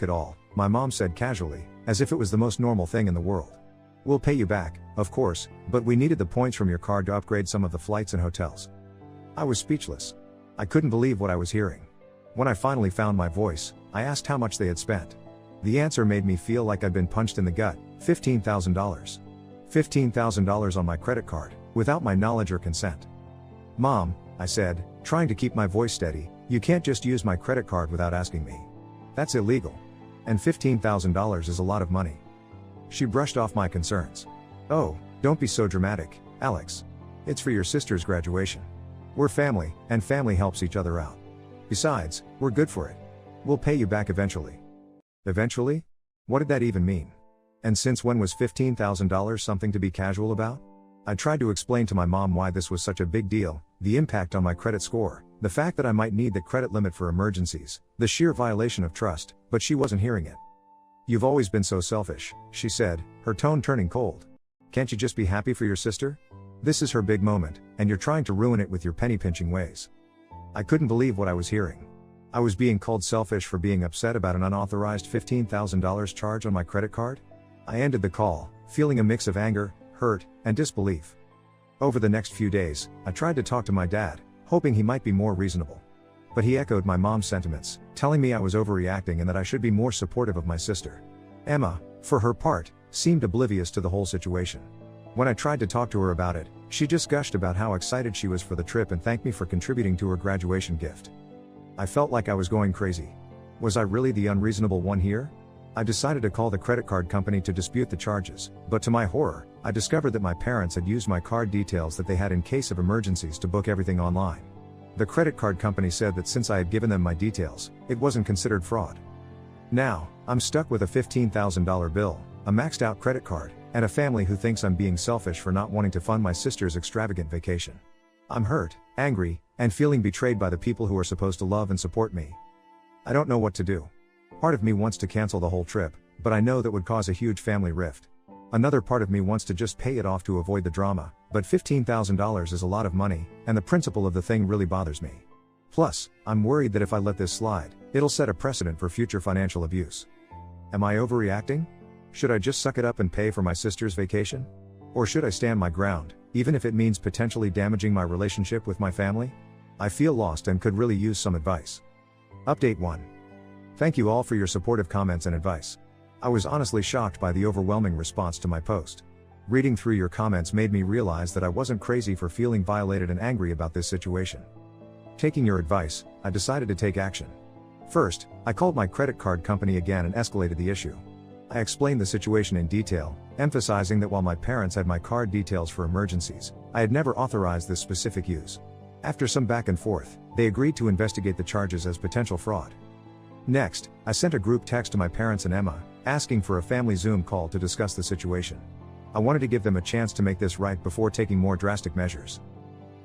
at all," my mom said casually, as if it was the most normal thing in the world. "We'll pay you back, of course, but we needed the points from your card to upgrade some of the flights and hotels." I was speechless. I couldn't believe what I was hearing. When I finally found my voice, I asked how much they had spent. The answer made me feel like I'd been punched in the gut. $15,000. $15,000 on my credit card, without my knowledge or consent. "Mom," I said, trying to keep my voice steady, "you can't just use my credit card without asking me. That's illegal. And $15,000 is a lot of money." She brushed off my concerns. "Oh, don't be so dramatic, Alex. It's for your sister's graduation. We're family, and family helps each other out. Besides, we're good for it. We'll pay you back eventually." Eventually? What did that even mean? And since when was $15,000 something to be casual about? I tried to explain to my mom why this was such a big deal, the impact on my credit score, the fact that I might need the credit limit for emergencies, the sheer violation of trust, but she wasn't hearing it. "You've always been so selfish," she said, her tone turning cold. "Can't you just be happy for your sister? This is her big moment, and you're trying to ruin it with your penny-pinching ways." I couldn't believe what I was hearing. I was being called selfish for being upset about an unauthorized $15,000 charge on my credit card? I ended the call, feeling a mix of anger, hurt, and disbelief. Over the next few days, I tried to talk to my dad, hoping he might be more reasonable. But he echoed my mom's sentiments, telling me I was overreacting and that I should be more supportive of my sister. Emma, for her part, seemed oblivious to the whole situation. When I tried to talk to her about it, she just gushed about how excited she was for the trip and thanked me for contributing to her graduation gift. I felt like I was going crazy. Was I really the unreasonable one here? I decided to call the credit card company to dispute the charges, but to my horror, I discovered that my parents had used my card details that they had in case of emergencies to book everything online. The credit card company said that since I had given them my details, it wasn't considered fraud. Now, I'm stuck with a $15,000 bill, a maxed out credit card, and a family who thinks I'm being selfish for not wanting to fund my sister's extravagant vacation. I'm hurt, angry, and feeling betrayed by the people who are supposed to love and support me. I don't know what to do. Part of me wants to cancel the whole trip, but I know that would cause a huge family rift. Another part of me wants to just pay it off to avoid the drama, but $15,000 is a lot of money, and the principle of the thing really bothers me. Plus, I'm worried that if I let this slide, it'll set a precedent for future financial abuse. Am I overreacting? Should I just suck it up and pay for my sister's vacation? Or should I stand my ground, even if it means potentially damaging my relationship with my family? I feel lost and could really use some advice. Update 1. Thank you all for your supportive comments and advice. I was honestly shocked by the overwhelming response to my post. Reading through your comments made me realize that I wasn't crazy for feeling violated and angry about this situation. Taking your advice, I decided to take action. First, I called my credit card company again and escalated the issue. I explained the situation in detail, emphasizing that while my parents had my card details for emergencies, I had never authorized this specific use. After some back and forth, they agreed to investigate the charges as potential fraud. Next, I sent a group text to my parents and Emma, asking for a family Zoom call to discuss the situation. I wanted to give them a chance to make this right before taking more drastic measures.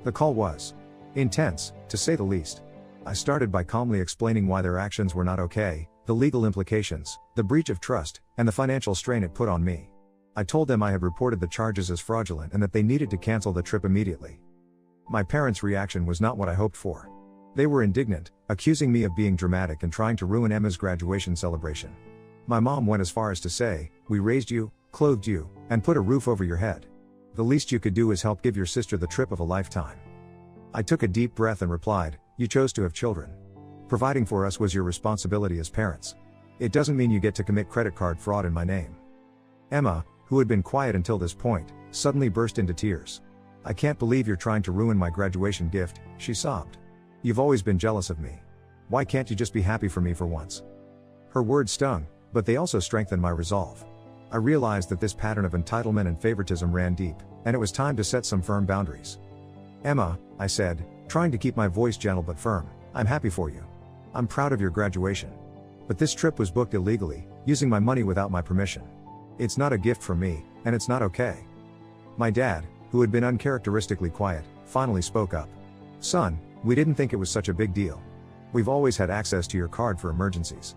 The call was intense, to say the least. I started by calmly explaining why their actions were not okay, the legal implications, the breach of trust, and the financial strain it put on me. I told them I had reported the charges as fraudulent and that they needed to cancel the trip immediately. My parents' reaction was not what I hoped for. They were indignant, accusing me of being dramatic and trying to ruin Emma's graduation celebration. My mom went as far as to say, "We raised you, clothed you, and put a roof over your head. The least you could do is help give your sister the trip of a lifetime." I took a deep breath and replied, "You chose to have children. Providing for us was your responsibility as parents. It doesn't mean you get to commit credit card fraud in my name." Emma, who had been quiet until this point, suddenly burst into tears. "I can't believe you're trying to ruin my graduation gift," she sobbed. "You've always been jealous of me. Why can't you just be happy for me for once?" Her words stung, but they also strengthened my resolve. I realized that this pattern of entitlement and favoritism ran deep, and it was time to set some firm boundaries. "Emma," I said, trying to keep my voice gentle but firm, "I'm happy for you. I'm proud of your graduation. But this trip was booked illegally, using my money without my permission. It's not a gift from me, and it's not okay." My dad, who had been uncharacteristically quiet, finally spoke up. "Son, we didn't think it was such a big deal. We've always had access to your card for emergencies.